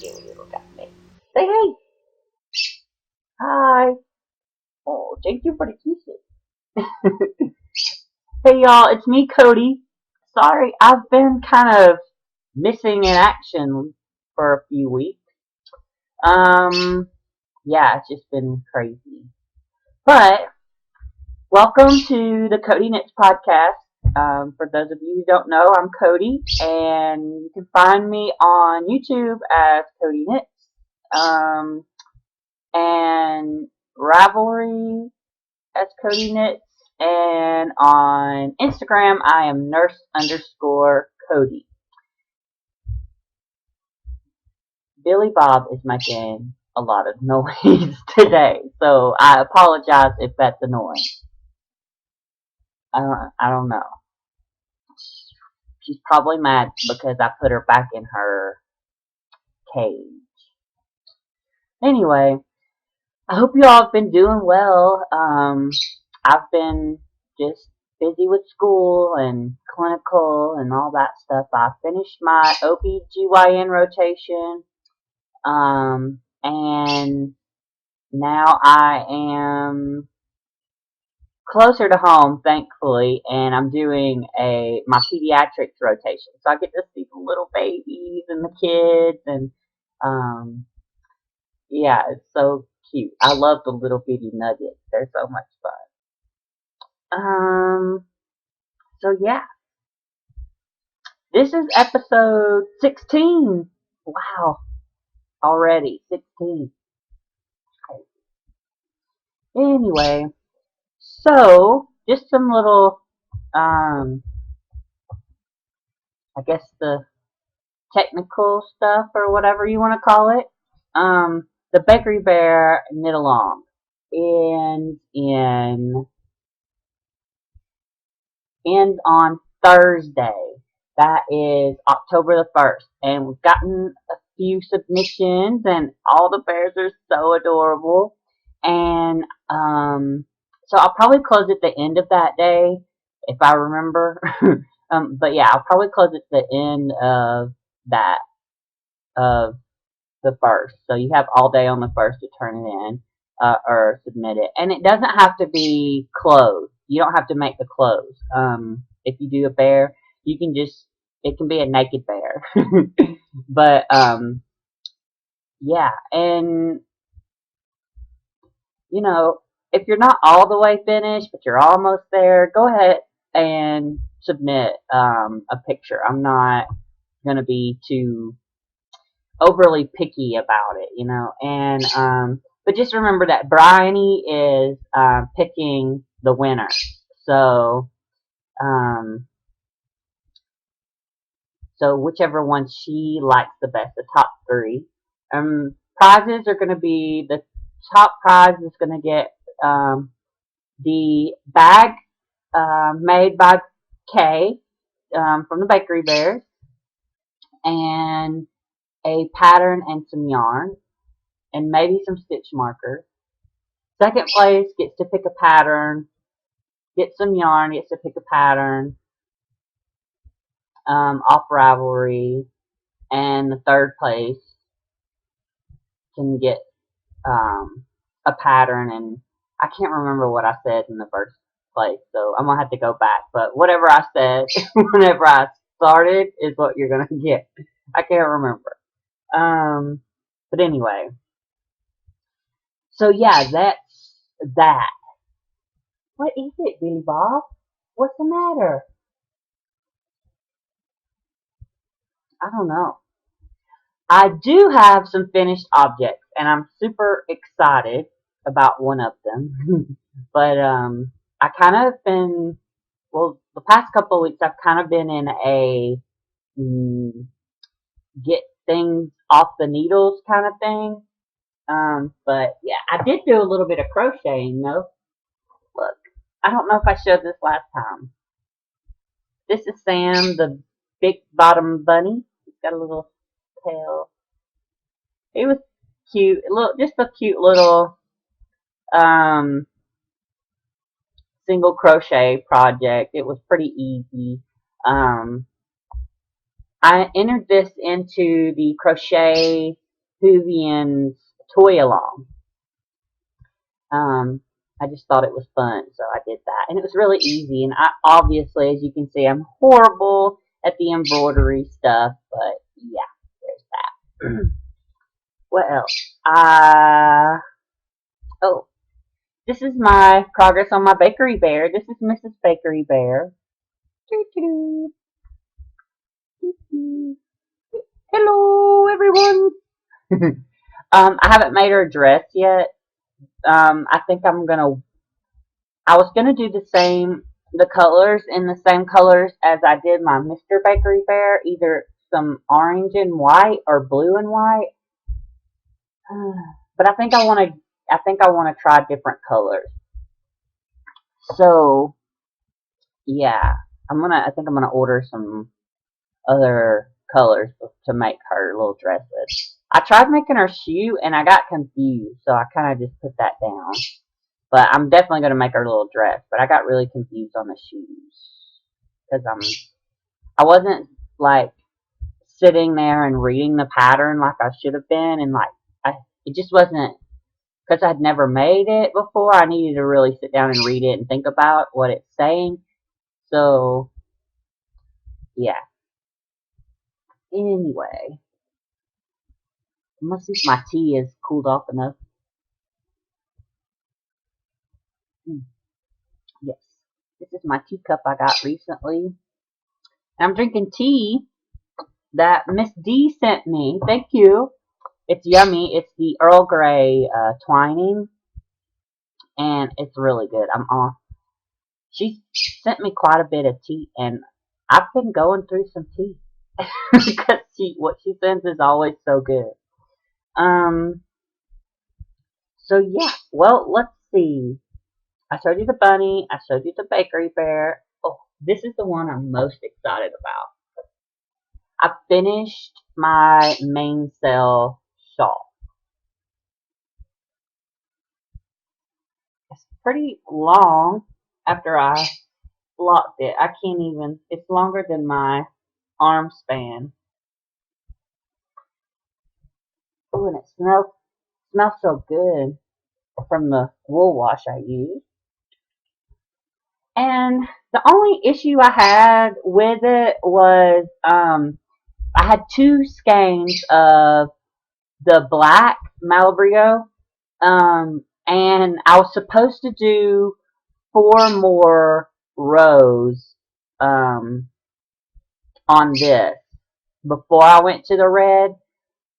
you little guy. Say hey. Hi. Oh, thank you for the kisses. Hey y'all, it's me, Cody. Sorry, I've been kind of missing in action for a few weeks. Um, yeah, it's just been crazy. But welcome to the Cody Knits podcast. For those of you who don't know, I'm Cody, and you can find me on YouTube as Cody Knits, and Ravelry as Cody Knits, and on Instagram I am nurse_Cody. Billy Bob is making a lot of noise today, so I apologize if that's annoying. I don't know. She's probably mad because I put her back in her cage. Anyway, I hope you all have been doing well. I've been just busy with school and clinical and all that stuff. I finished my OBGYN rotation, and now I am closer to home, thankfully, and I'm doing my pediatrics rotation. So I get to see the little babies and the kids, and um, yeah, it's so cute. I love the little bitty nuggets. They're so much fun. So yeah, this is episode 16. Wow, already 16. Anyway, so just some little, I guess the technical stuff or whatever you want to call it. The Bakery Bear Knit Along ends on Thursday. That is October the 1st. And we've gotten a few submissions, and all the bears are so adorable. And so I'll probably close at the end of that day, if I remember. But yeah, I'll probably close at the end of that, of the 1st. So you have all day on the 1st to turn it in, or submit it. And it doesn't have to be closed. You don't have to make the clothes. If you do a bear, you can just, it can be a naked bear. But, yeah. And, you know, if you're not all the way finished, but you're almost there, go ahead and submit, a picture. I'm not going to be too overly picky about it, you know. And but just remember that Bryony is picking the winner. So um, so whichever one she likes the best, the top three. Prizes are going to be, the top prize is going to get the bag made by Kay, from the Bakery Bears, and a pattern and some yarn, and maybe some stitch markers. Second place gets to pick a pattern, gets some yarn, gets to pick a pattern, off Ravelry, and the third place can get a pattern, and I can't remember what I said in the first place, so I'm gonna have to go back. But whatever I said whenever I started is what you're gonna get. I can't remember. But anyway, so yeah, that's that. What is it, Billy Bob? What's the matter? I don't know. I do have some finished objects, and I'm super excited about one of them. But I kind of been, well, the past couple of weeks I've kind of been in a mm, get things off the needles kind of thing. But yeah, I did do a little bit of crocheting though. Look, I don't know if I showed this last time. This is Sam, the big bottom bunny. He's got a little tail. He was cute. Look, just a cute little um, single crochet project. It was pretty easy. Um, I entered this into the crochet Hoovian's toy along. I just thought it was fun, so I did that. And it was really easy. And I obviously, as you can see, I'm horrible at the embroidery stuff, but yeah, there's that. What else? Oh, this is my progress on my bakery bear. This is Mrs. Bakery Bear. Doo-doo. Doo-doo. Hello, everyone. I haven't made her a dress yet. I think I was gonna do the colors in the same colors as I did my Mr. Bakery Bear, either some orange and white or blue and white. But I think I want to try different colors. So yeah, I think I'm gonna order some other colors to make her little dresses. I tried making her shoe and I got confused, so I kind of just put that down. But I'm definitely gonna make her little dress. But I got really confused on the shoes because I wasn't like sitting there and reading the pattern like I should have been, and it just wasn't because I'd never made it before. I needed to really sit down and read it and think about what it's saying. So yeah. Anyway, let's see if my tea is cooled off enough. Yes, this is my teacup I got recently. And I'm drinking tea that Miss D sent me. Thank you. It's yummy. It's the Earl Grey twining, and it's really good. She sent me quite a bit of tea, and I've been going through some tea because what she sends is always so good. Um. So yeah. Well, let's see. I showed you the bunny. I showed you the bakery bear. Oh, this is the one I'm most excited about. I finished my mainsail shawl. It's pretty long after I blocked it. I can't even, it's longer than my arm span. Oh, and it smells so good from the wool wash I used. And the only issue I had with it was I had two skeins of the black Malabrio, and I was supposed to do four more rows um, on this before I went to the red.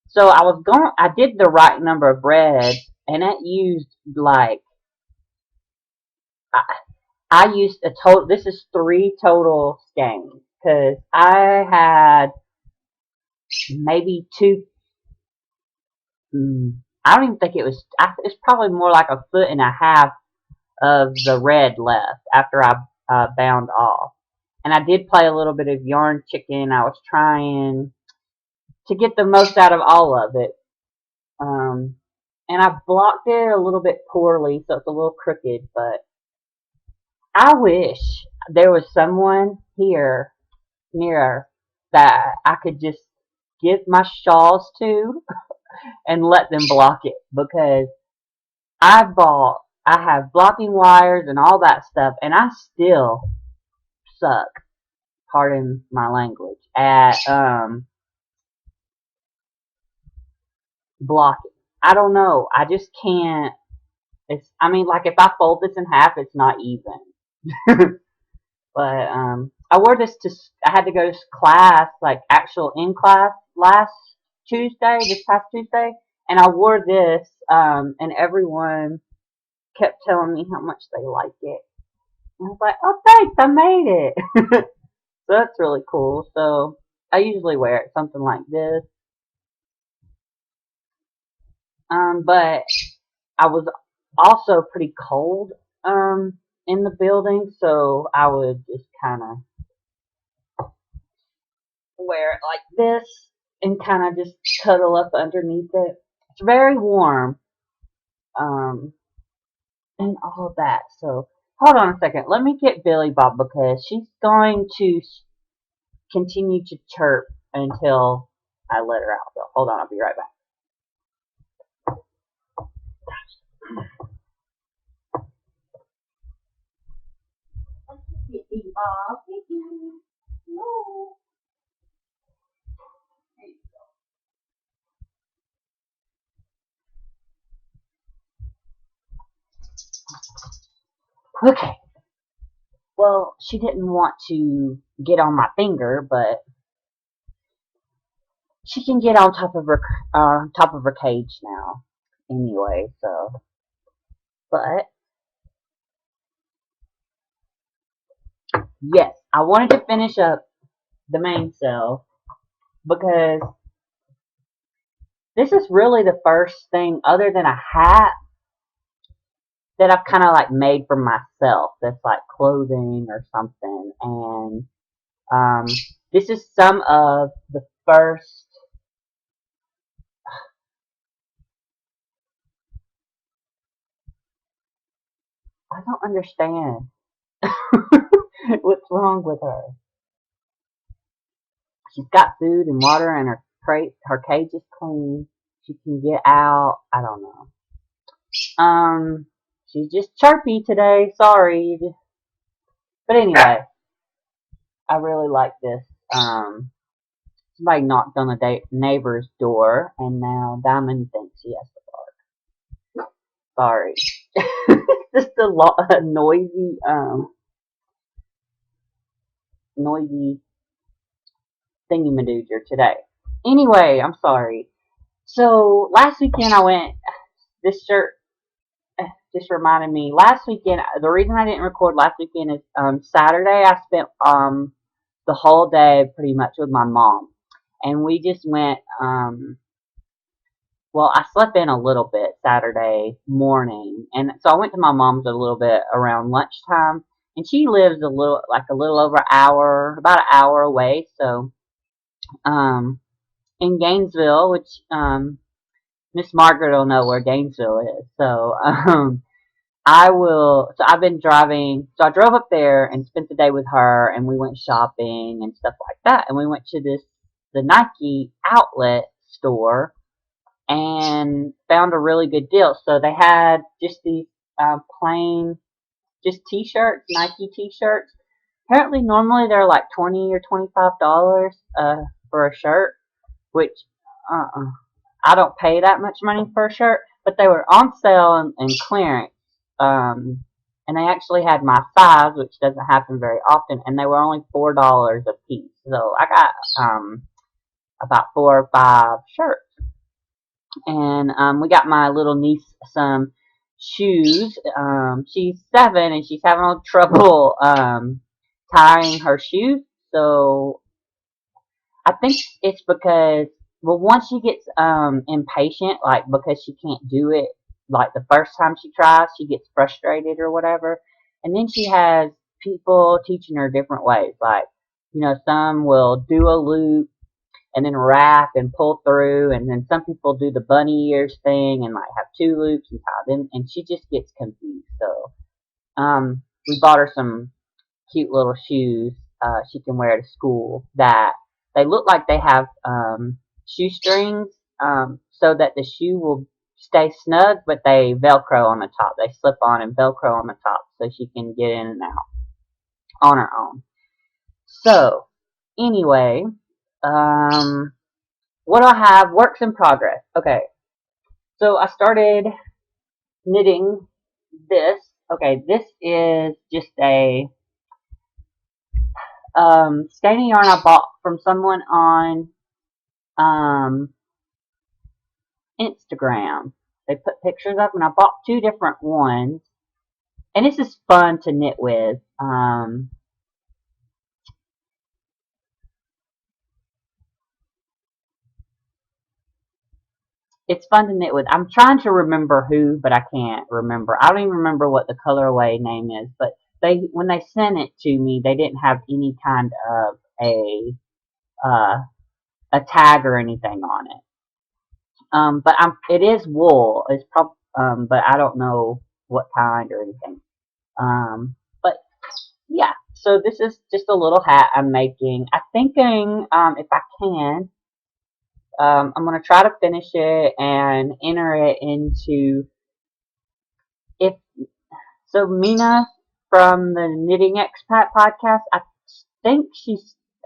So I did the right number of reds, and it used like, I, I used a total, this is three total skeins, because I had maybe two, I don't even think it's probably more like a foot and a half of the red left after I bound off. And I did play a little bit of yarn chicken. I was trying to get the most out of all of it. Um, and I blocked it a little bit poorly, so it's a little crooked, but I wish there was someone here near that I could just give my shawls to and let them block it, because I have blocking wires and all that stuff, and I still suck, pardon my language, at blocking. I don't know. I just can't. I mean, like if I fold this in half, it's not even. But I wore this I had to go to class, like actual in class this past Tuesday, and I wore this, and everyone kept telling me how much they liked it. And I was like, oh, thanks, I made it. So that's really cool. So I usually wear it something like this. But I was also pretty cold in the building, so I would just kind of wear it like this and kind of just cuddle up underneath it. It's very warm, um, and all that. So hold on a second. Let me get Billy Bob, because she's going to continue to chirp until I let her out. So hold on, I'll be right back. Okay. Well, she didn't want to get on my finger, but she can get on top of her cage now. Anyway, so but yes, I wanted to finish up the main cell because this is really the first thing other than a hat that I've kind of like made for myself. That's like clothing or something, and um, this is some of the first. I don't understand what's wrong with her. She's got food and water, and her cage is clean. She can get out. I don't know. She's just chirpy today. Sorry, but anyway, I really like this. Um, Somebody knocked on the neighbor's door, and now Diamond thinks he has to bark. Sorry, just a noisy thingy-madooger today. Anyway, I'm sorry. So last weekend I went. This shirt just reminded me. Last weekend, the reason I didn't record last weekend is Saturday. I spent the whole day pretty much with my mom, and we just went. Well, I slept in a little bit Saturday morning, and so I went to my mom's a little bit around lunchtime, and she lives a little over an hour, about an hour away. So, in Gainesville, which Miss Margaret will know where Gainesville is. So, I will. So I've been driving. So I drove up there and spent the day with her, and we went shopping and stuff like that. And we went to the Nike outlet store and found a really good deal. So they had just these plain, just t-shirts, Nike t-shirts. Apparently, normally they're like $20 or $25 for a shirt, which uh-uh. I don't pay that much money for a shirt, but they were on sale and clearance. And they actually had my size, which doesn't happen very often, and they were only $4 a piece. So I got about 4 or 5 shirts. And we got my little niece some shoes. She's 7 and she's having a little trouble tying her shoes. So I think it's because, well, once she gets impatient, like because she can't do it, like the first time she tries, she gets frustrated or whatever. And then she has people teaching her different ways. Like, some will do a loop and then wrap and pull through, and then some people do the bunny ears thing and like have 2 loops and tie them, and she just gets confused. So, we bought her some cute little shoes she can wear to school that they look like they have shoestrings so that the shoe will stay snug, but they Velcro on the top. They slip on and Velcro on the top so she can get in and out on her own. So, anyway, what do I have? Works in progress. Okay, so I started knitting this. Okay, this is just a skein yarn I bought from someone on um, Instagram. They put pictures up, and I bought 2 different ones. And this is fun to knit with. It's fun to knit with. I'm trying to remember who, but I can't remember. I don't even remember what the colorway name is. But when they sent it to me, they didn't have any kind of uh, a tag or anything on it. But it is wool. It's but I don't know what kind or anything. But yeah, so this is just a little hat I'm making. I'm thinking if I can, I'm gonna try to finish it and enter it into if so, Mina from the Knitting Expat podcast, I think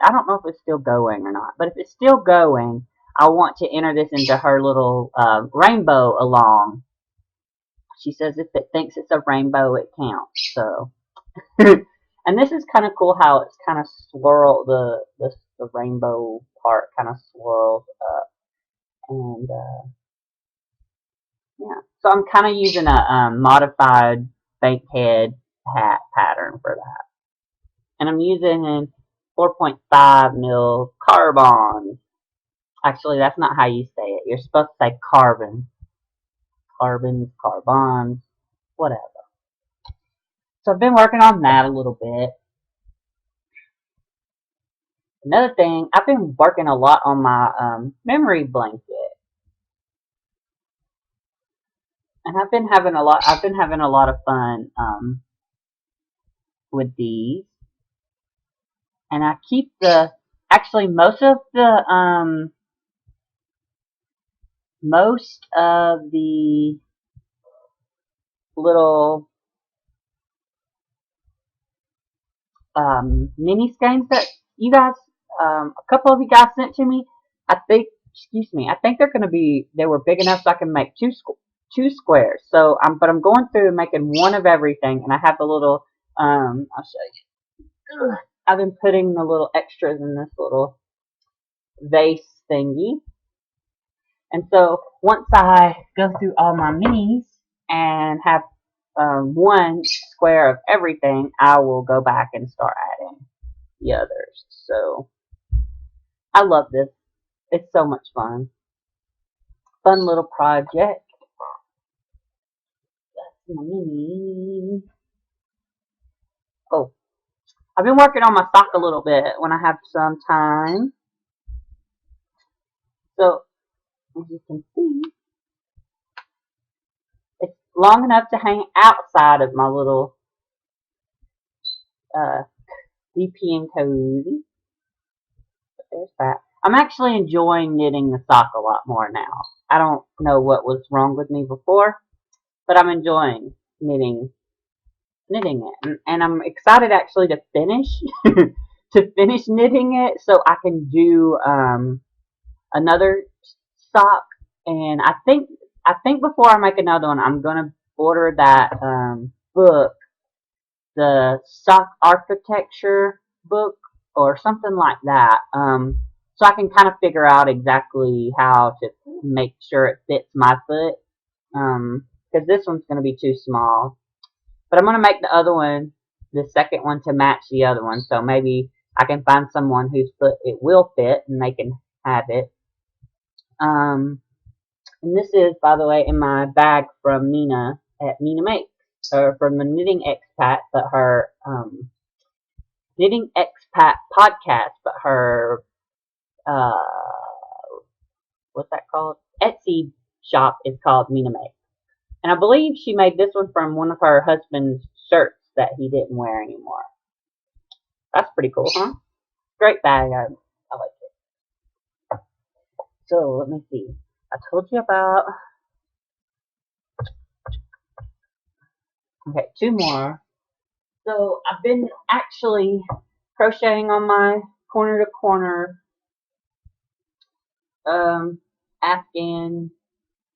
I don't know if it's still going or not, but if it's still going, I want to enter this into her little rainbow along. She says if it thinks it's a rainbow, it counts. So, and this is kind of cool how it's kind of swirl the rainbow part kind of swirls up, and yeah. So I'm kind of using a modified bankhead hat pattern for that. And I'm using 4.5 mil carbon. Actually, that's not how you say it. You're supposed to say carbon. Carbons, carbons, whatever. So I've been working on that a little bit. Another thing, I've been working a lot on my memory blanket. And I've been having a lot of fun with these. And I keep actually most of the little mini skeins that you guys, a couple of you guys sent to me. I think they were big enough so I can make two squares. So but I'm going through and making one of everything, and I have the little, I'll show you. I've been putting the little extras in this little vase thingy. And so once I go through all my minis and have one square of everything, I will go back and start adding the others. So I love this. It's so much fun. Fun little project. That's my mini. Oh, I've been working on my sock a little bit when I have some time. So as you can see, it's long enough to hang outside of my little DP and Codi. There's that. I'm actually enjoying knitting the sock a lot more now. I don't know what was wrong with me before, but I'm enjoying knitting it, and I'm excited actually to finish knitting it so I can do another sock. And I think before I make another one, I'm gonna order that book, the sock architecture book or something like that. So I can kind of figure out exactly how to make sure it fits my foot. Because this one's going to be too small. But I'm going to make the second one, to match the other one. So maybe I can find someone whose foot it will fit and they can have it. And this is, by the way, in my bag from Mina at Mina Makes, or from the Knitting Expat, but her Knitting Expat podcast, but her uh, what's that called? Etsy shop is called Mina Makes. And I believe she made this one from one of her husband's shirts that he didn't wear anymore. That's pretty cool, huh? Great bag. I like it. So let me see. I told you about. Okay, two more. So I've been actually crocheting on my corner to corner Afghan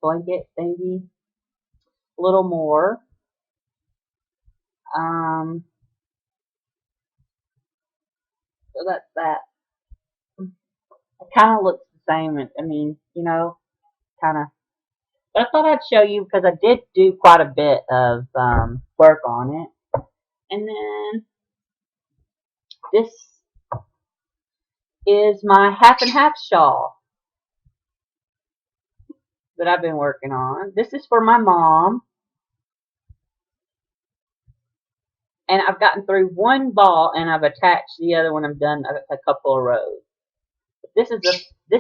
blanket thingy a little more. So that's that. It kind of looks the same. I mean, kind of. But I thought I'd show you because I did do quite a bit of work on it. And then this is my half and half shawl that I've been working on. This is for my mom. And I've gotten through one ball and I've attached the other one. I've done a couple of rows. This is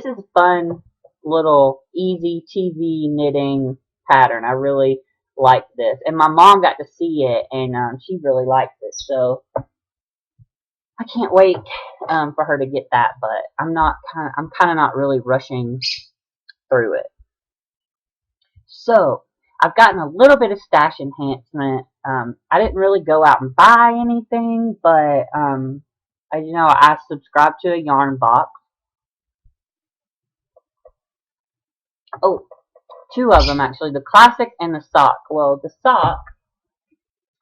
a fun little easy TV knitting pattern. I really like this, and my mom got to see it, and she really liked it. So I can't wait for her to get that. But I'm kind of not really rushing through it. So I've gotten a little bit of stash enhancement. I didn't really go out and buy anything, but as you know, I subscribed to a yarn box. Oh, two of them actually, the classic and the sock. Well, the sock,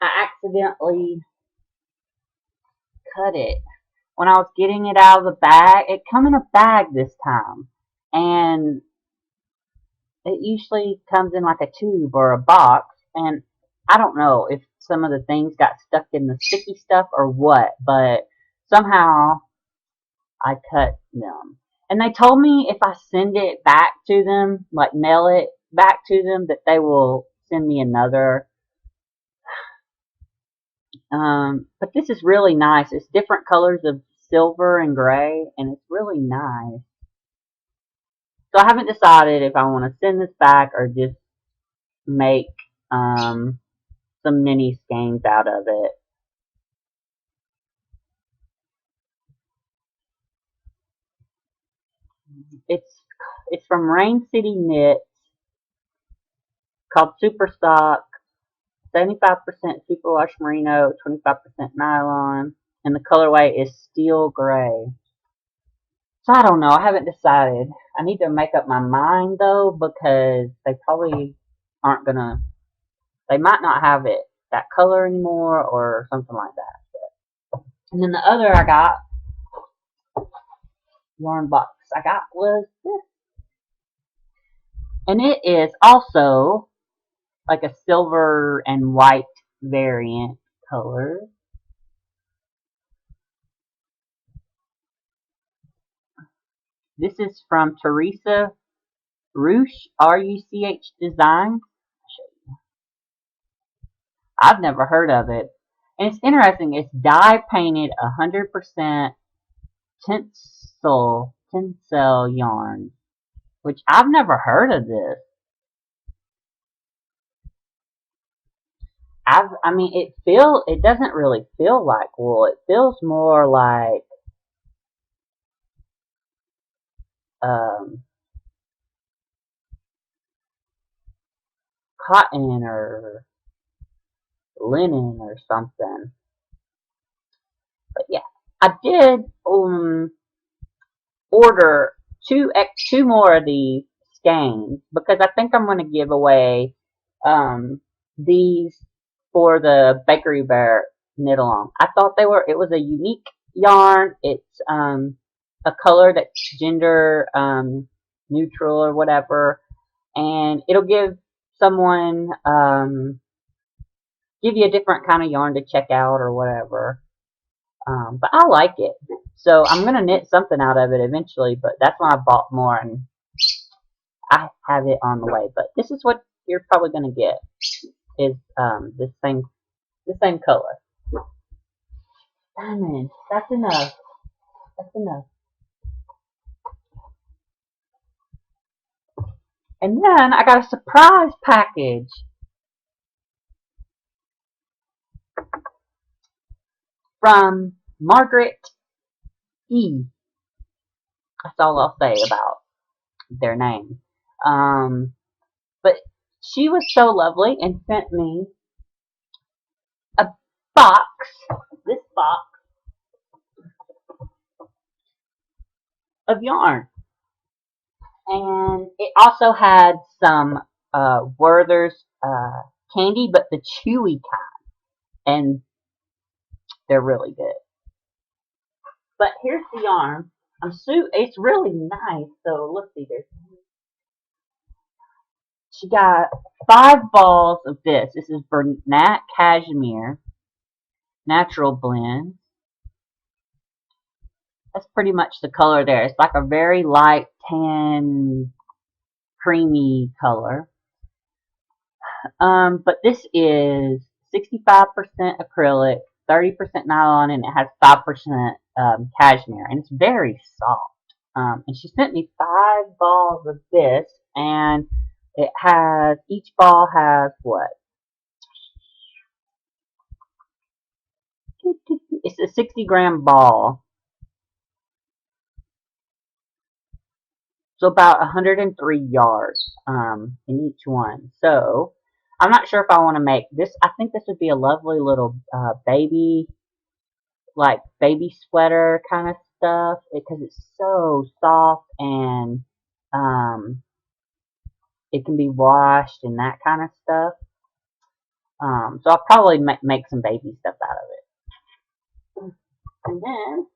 I accidentally cut it when I was getting it out of the bag. It come in a bag this time, and it usually comes in like a tube or a box, and I don't know if some of the things got stuck in the sticky stuff or what, but somehow I cut them. And they told me if I send it back to them, like mail it back to them, that they will send me another. But this is really nice. It's different colors of silver and gray, and it's really nice. So I haven't decided if I want to send this back or just make some mini skeins out of it. It's it's from Rain City Knits, called Super Stock, 75% superwash merino, 25% nylon, and the colorway is steel gray. So I don't know. I haven't decided. I need to make up my mind though, because they probably aren't gonna. They might not have it that color anymore or something like that. And then the other I got yarn box I got was this, and it is also like a silver and white variant color. This is from Teresa Ruch, R-U-C-H Designs. I've never heard of it. And it's interesting. It's dye painted 100% tencel yarn, which I've never heard of this. I mean, it doesn't really feel like wool. It feels more like um, cotton or linen or something. But yeah, I did order two more of these skeins because I think I'm going to give away these for the Bakery Bear knit along. I thought it was a unique yarn. It's a color that's gender neutral or whatever, and it'll give someone give you a different kind of yarn to check out or whatever. But I like it. So I'm going to knit something out of it eventually, but that's when I bought more and I have it on the way. But this is what you're probably going to get is the same color. Diamond. That's enough. That's enough. And then I got a surprise package from Margaret E. That's all I'll say about their name. But she was so lovely and sent me a box, this box of yarn. And it also had some Werther's candy, but the chewy kind. And they're really good. But here's the yarn. It's really nice. So let's see. She got 5 balls of this. This is Bernat Cashmere Natural Blend. That's pretty much the color there. It's like a very light tan, creamy color. But this is 65% acrylic, 30% nylon, and it has 5% cashmere, and it's very soft. And she sent me 5 balls of this, and each ball has what? It's a 60-gram ball. So about 103 yards in each one. So I'm not sure if I want to make this. I think this would be a lovely little baby, like baby sweater kind of stuff because it's so soft and um, it can be washed and that kind of stuff. So I'll probably make some baby stuff out of it. And then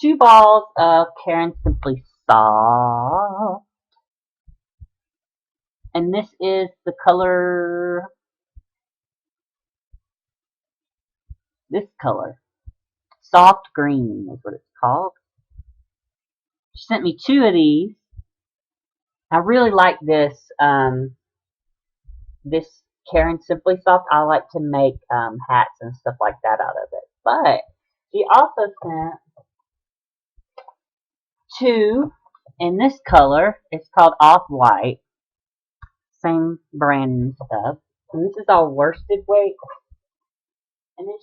2 balls of Karen Simply Soft. And this is the color, this color. Soft green is what it's called. She sent me 2 of these. I really like this Karen Simply Soft. I like to make hats and stuff like that out of it. But she also sent 2 in this color. It's called Off-White. Same brand and stuff. And this is all worsted weight. And then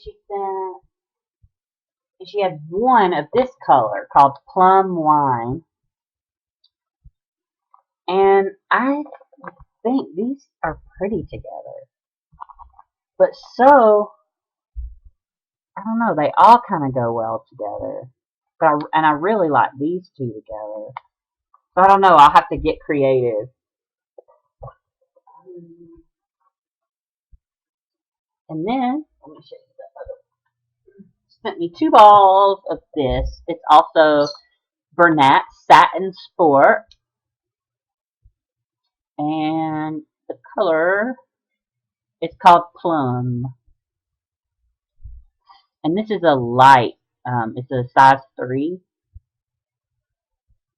she had 1 of this color called Plum Wine. And I think these are pretty together. But so, I don't know, they all kind of go well together. And I really like these 2 together. So I don't know, I'll have to get creative. And then, let me show you the other one. She sent me 2 balls of this. It's also Bernat Satin Sport. And the color is called Plum. And this is a light. It's a size 3.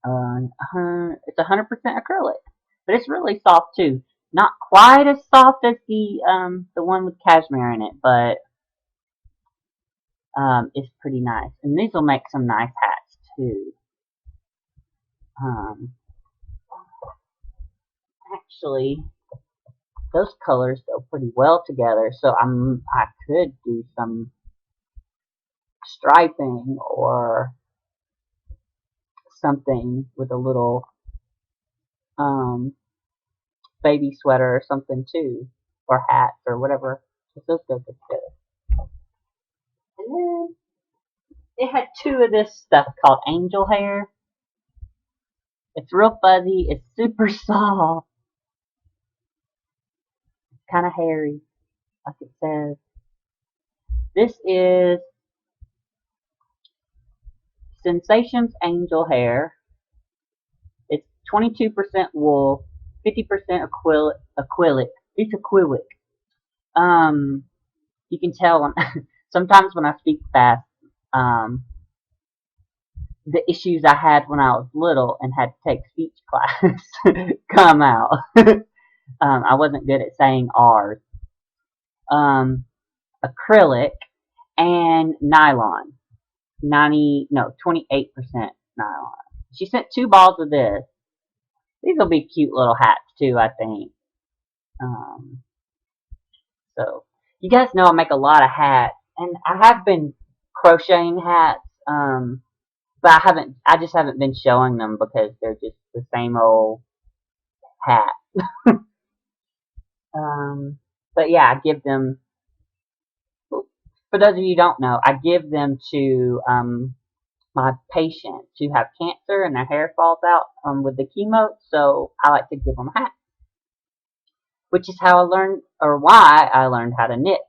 It's 100% acrylic, but it's really soft too. Not quite as soft as the one with cashmere in it, but it's pretty nice. And these will make some nice hats too. Actually, those colors go pretty well together, so I could do some striping or something with a little baby sweater or something too, or hats or whatever. Those go good together. And then it had 2 of this stuff called angel hair. It's real fuzzy. It's super soft. It's kind of hairy, like it says. This is Sensations Angel Hair. It's 22% wool, 50% acrylic. It's acrylic. You can tell when, sometimes when I speak fast, the issues I had when I was little and had to take speech class come out. I wasn't good at saying R's. Acrylic and nylon. 28% nylon. She sent 2 balls of this. These will be cute little hats too, I think. So you guys know I make a lot of hats, and I have been crocheting hats, but I just haven't been showing them because they're just the same old hat. But yeah, I give them, for those of you who don't know, I give them to my patients who have cancer and their hair falls out with the chemo, so I like to give them hats, which is how I learned, or why I learned how to knit.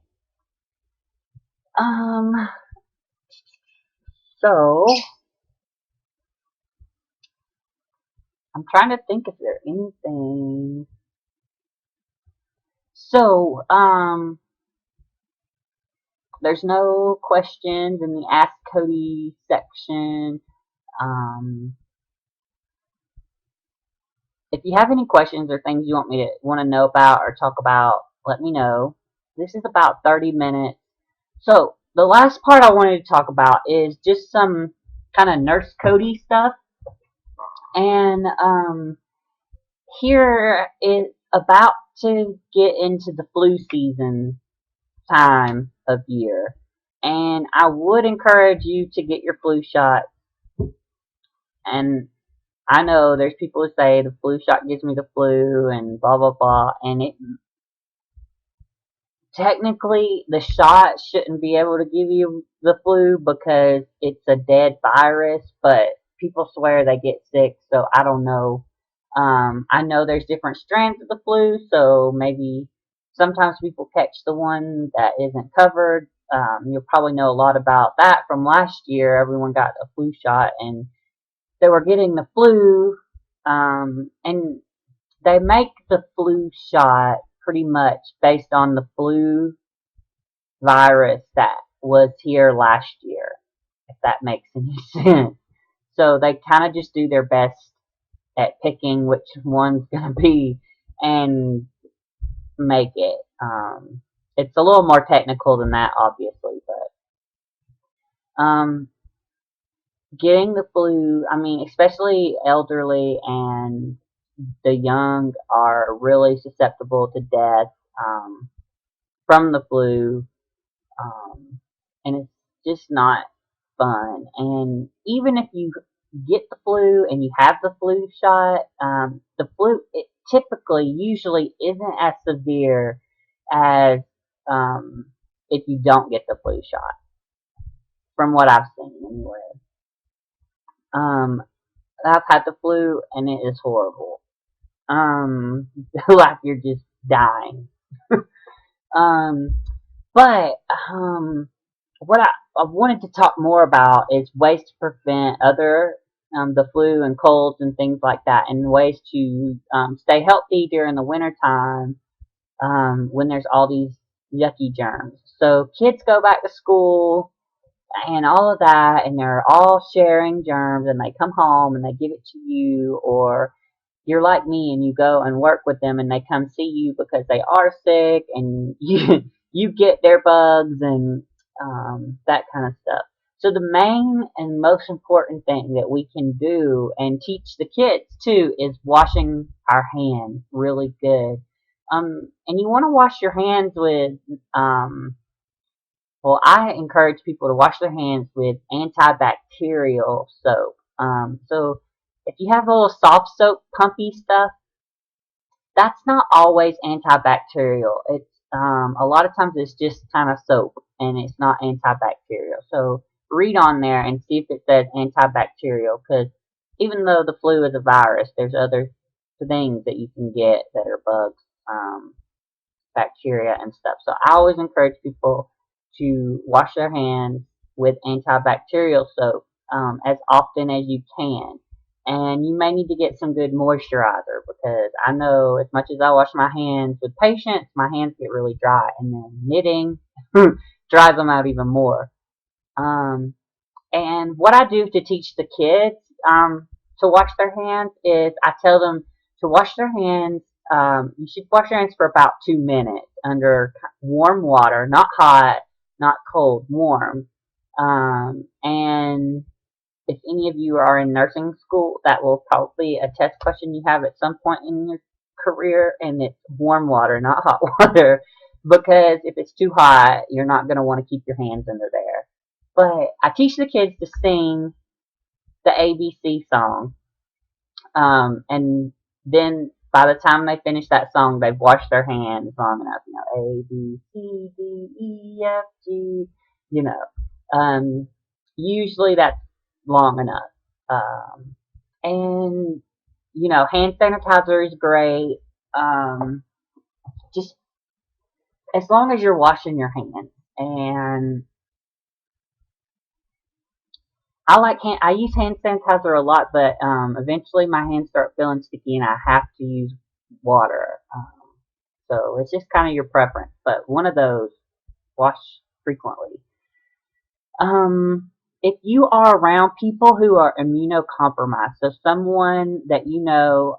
So I'm trying to think if there's anything. So, there's no questions in the Ask Cody section. If you have any questions or things you want to know about or talk about, let me know. This is about 30 minutes. So, the last part I wanted to talk about is just some kind of Nurse Cody stuff. And here is about to get into the flu season time of year. And I would encourage you to get your flu shot. And I know there's people who say the flu shot gives me the flu and blah blah blah, and it technically the shot shouldn't be able to give you the flu because it's a dead virus, but people swear they get sick, so I don't know. I know there's different strands of the flu, so maybe sometimes people catch the one that isn't covered. You'll probably know a lot about that from last year. Everyone got a flu shot and they were getting the flu, and they make the flu shot pretty much based on the flu virus that was here last year, if that makes any sense. So they kind of just do their best at picking which one's going to be and make it. It's a little more technical than that, obviously, but getting the flu, I mean, especially elderly and the young are really susceptible to death from the flu, and it's just not fun. And even if you get the flu and you have the flu shot, the flu it typically usually isn't as severe as if you don't get the flu shot, from what I've seen anyway. Um, I've had the flu and it is horrible. Like you're just dying. Um, but what I wanted to talk more about is ways to prevent other the flu and colds and things like that, and ways to stay healthy during the winter time when there's all these yucky germs. So kids go back to school and all of that, and they're all sharing germs, and they come home and they give it to you, or you're like me and you go and work with them and they come see you because they are sick and you get their bugs and that kind of stuff. So the main and most important thing that we can do and teach the kids too is washing our hands really good. And you want to wash your hands with well, I encourage people to wash their hands with antibacterial soap. So if you have a little soft soap, pumpy stuff, that's not always antibacterial. It's a lot of times it's just kind of soap and it's not antibacterial. So read on there and see if it says antibacterial, because even though the flu is a virus, there's other things that you can get that are bugs. Bacteria and stuff. So I always encourage people to wash their hands with antibacterial soap as often as you can. And you may need to get some good moisturizer, because I know as much as I wash my hands with patience, my hands get really dry, and then knitting dries them out even more. Um, and what I do to teach the kids to wash their hands is I tell them to wash their hands. You should wash your hands for about 2 minutes under warm water, not hot, not cold, warm. And if any of you are in nursing school, that will probably be a test question you have at some point in your career, and it's warm water, not hot water, because if it's too hot, you're not going to want to keep your hands under there. But I teach the kids to sing the ABC song, and then by the time they finish that song, they've washed their hands long enough. You know, A B C D E F G. You know, usually that's long enough. And you know, hand sanitizer is great. Just as long as you're washing your hands. And I use hand sanitizer a lot, but eventually my hands start feeling sticky and I have to use water. So it's just kind of your preference, but one of those, wash frequently. If you are around people who are immunocompromised, so someone that you know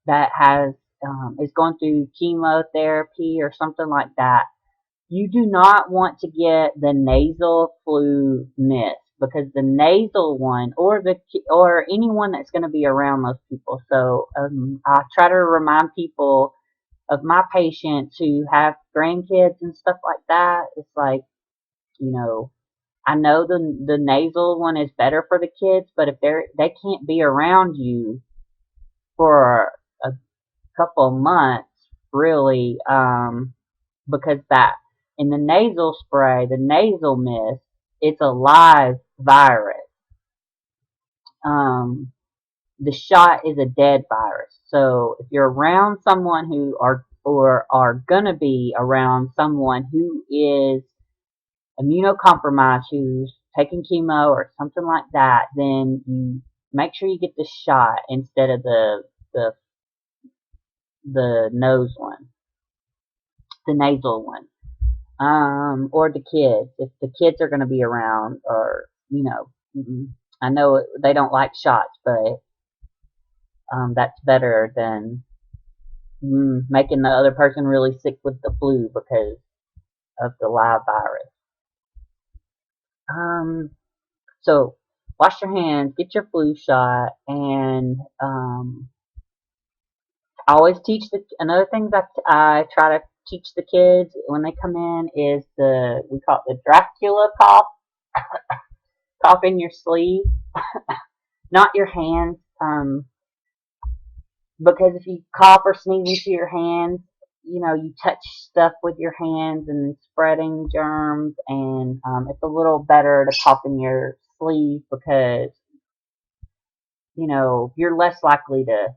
that has is going through chemotherapy or something like that, you do not want to get the nasal flu mist, because the nasal one, or anyone that's going to be around those people. So I try to remind people of my patients who have grandkids and stuff like that. It's like, you know, I know the nasal one is better for the kids, but if they can't be around you for a couple of months, really, because that in the nasal spray, the nasal mist, it's a live virus. Um, the shot is a dead virus. So if you're around someone who are or are gonna be around someone who is immunocompromised, who's taking chemo or something like that, then you make sure you get the shot instead of the the nose one, the nasal one. Or the kids, if the kids are going to be around, or I know they don't like shots, but that's better than making the other person really sick with the flu because of the live virus. Um, so wash your hands, get your flu shot, and I always teach another thing that I try to teach the kids when they come in is we call it the Dracula cough. Cough in your sleeve, not your hands. Because if you cough or sneeze into your hands, you touch stuff with your hands and spreading germs. And it's a little better to cough in your sleeve because you're less likely to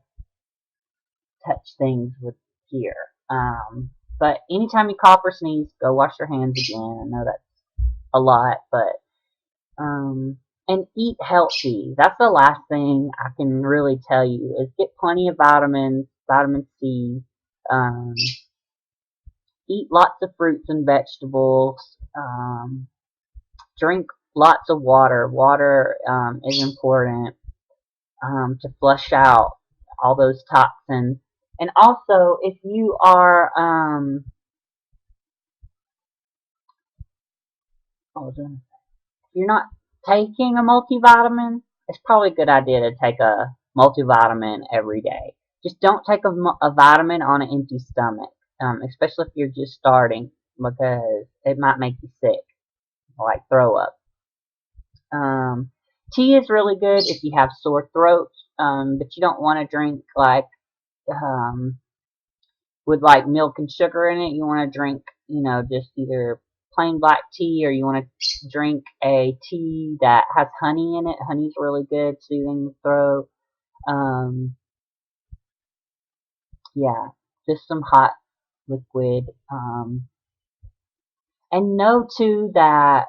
touch things with here. But anytime you cough or sneeze, go wash your hands again. I know that's a lot, but and eat healthy. That's the last thing I can really tell you is get plenty of vitamins, vitamin C. Um, Eat lots of fruits and vegetables. Drink lots of water. Water is important to flush out all those toxins. And also, if you are, if you're not taking a multivitamin, it's probably a good idea to take a multivitamin every day. Just don't take a vitamin on an empty stomach, especially if you're just starting, because it might make you sick, like throw up. Um, Tea is really good if you have sore throats, but you don't want to drink like um, with like milk and sugar in it. You want to drink, just either plain black tea, or you want to drink a tea that has honey in it. Honey's really good, soothing the throat. Um, yeah, just some hot liquid. And know too that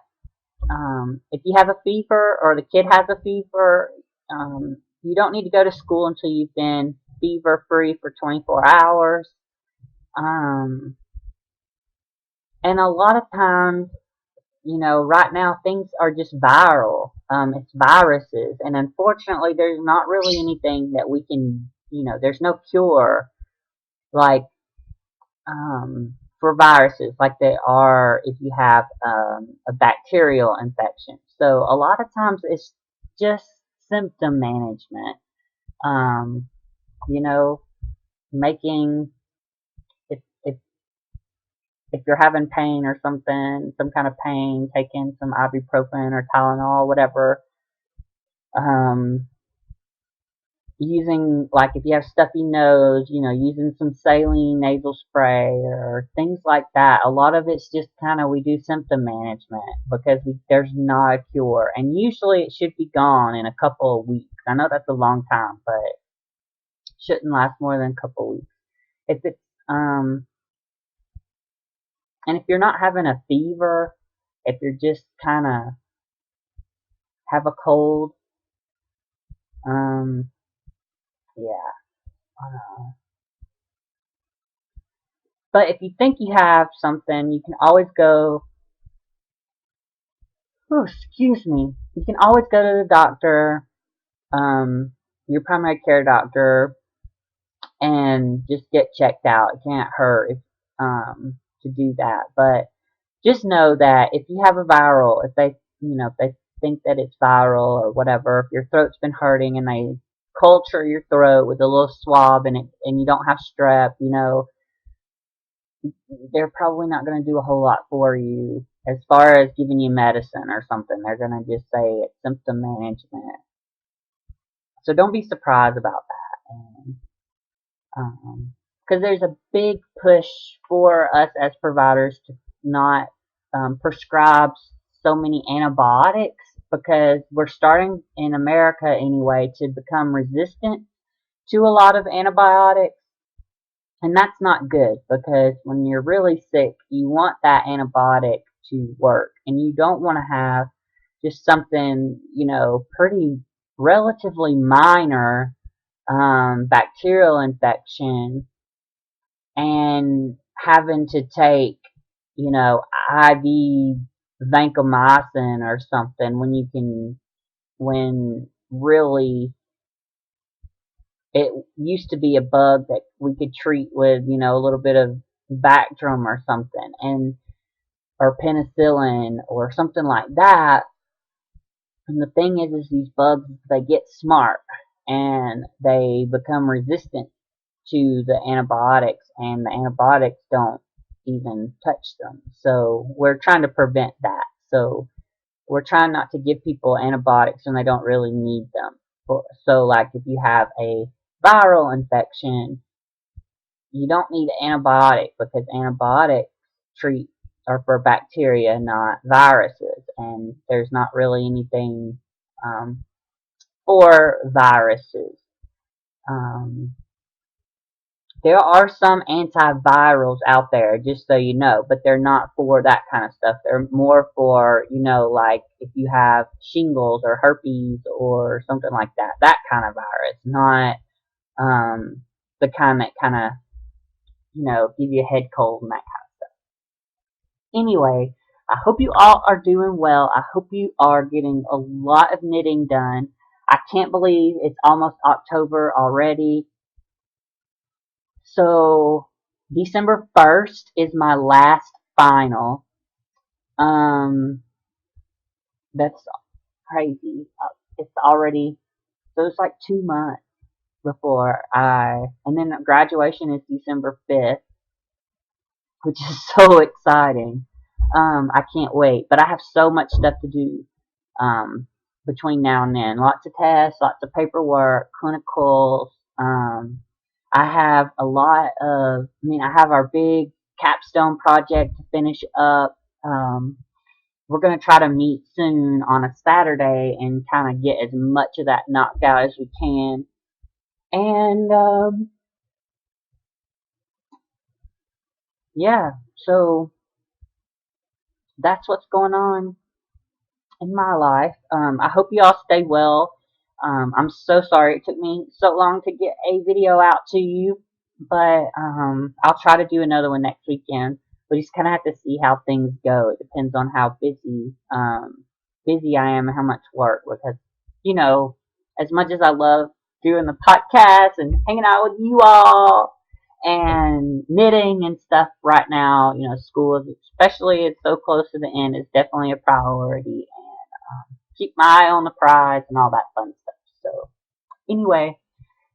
if you have a fever or the kid has a fever, you don't need to go to school until you've been fever free for 24 hours. Um, and a lot of times, right now things are just viral. It's viruses, and unfortunately, there's not really anything that we can, there's no cure like for viruses like they are if you have a bacterial infection. So a lot of times it's just symptom management. Um, you know, making if if you're having pain or something, some kind of pain, taking some ibuprofen or Tylenol, whatever. Um, Using, like, if you have stuffy nose, using some saline nasal spray or things like that. A lot of it's just kind of, we do symptom management because there's not a cure, and usually it should be gone in a couple of weeks. I know that's a long time, but it shouldn't last more than a couple of weeks. If it's and if you're not having a fever, if you're just kind of have a cold, um yeah. But if you think you have something, you can always go, oh, excuse me, you can always go to the doctor, um, your primary care doctor, and just get checked out. It can't hurt to do that. But just know that if you have a viral, if they think that it's viral or whatever, if your throat's been hurting and they culture your throat with a little swab and you don't have strep, they're probably not going to do a whole lot for you. As far as giving you medicine or something, they're gonna just say it's symptom management. So don't be surprised about that. And because there's a big push for us as providers to not prescribe so many antibiotics, because we're starting in America anyway to become resistant to a lot of antibiotics. And that's not good, because when you're really sick, you want that antibiotic to work, and you don't want to have just something, pretty relatively minor bacterial infection and having to take, IV vancomycin or something when really it used to be a bug that we could treat with, a little bit of Bactrim or something, or penicillin or something like that. And the thing is these bugs, they get smart and they become resistant to the antibiotics, and the antibiotics don't even touch them. So we're trying to prevent that. So we're trying not to give people antibiotics when they don't really need them. So like if you have a viral infection, you don't need an antibiotic, because antibiotics treat are for bacteria, not viruses, and there's not really anything for viruses. Um, There are some antivirals out there, just so you know, but they're not for that kind of stuff. They're more for, like if you have shingles or herpes or something like that, that kind of virus, not the kind that kind of, give you a head cold and that kind of stuff. Anyway, I hope you all are doing well. I hope you are getting a lot of knitting done. I can't believe it's almost October already. So December 1st is my last final. Um, that's crazy. It's already, so it's like 2 months and then graduation is December 5th, which is so exciting. I can't wait, but I have so much stuff to do, between now and then. Lots of tests, lots of paperwork, clinicals. I have I have our big capstone project to finish up. We're going to try to meet soon on a Saturday and kind of get as much of that knocked out as we can. And, yeah, so that's what's going on in my life. I hope you all stay well. I'm so sorry it took me so long to get a video out to you, but I'll try to do another one next weekend. We just kind of have to see how things go. It depends on how busy I am and how much work, because as much as I love doing the podcast and hanging out with you all and knitting and stuff right now, school is, especially it's so close to the end, is definitely a priority. Keep my eye on the prize and all that fun stuff. So anyway,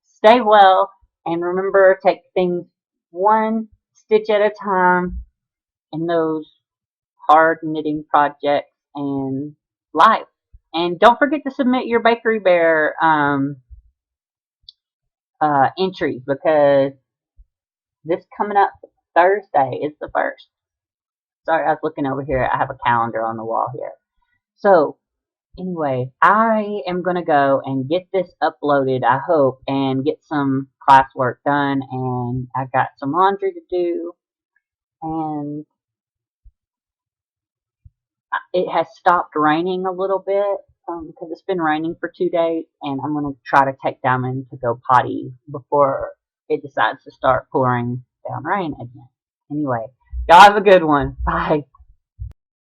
stay well, and remember, take things one stitch at a time in those hard knitting projects and life. And don't forget to submit your Bakery Bear entries, because this coming up Thursday is the 1st. Sorry, I was looking over here. I have a calendar on the wall here. So anyway, I am going to go and get this uploaded, I hope, and get some classwork done. And I got some laundry to do. And it has stopped raining a little bit, because it's been raining for 2 days. And I'm going to try to take Diamond to go potty before it decides to start pouring down rain again. Anyway, y'all have a good one. Bye.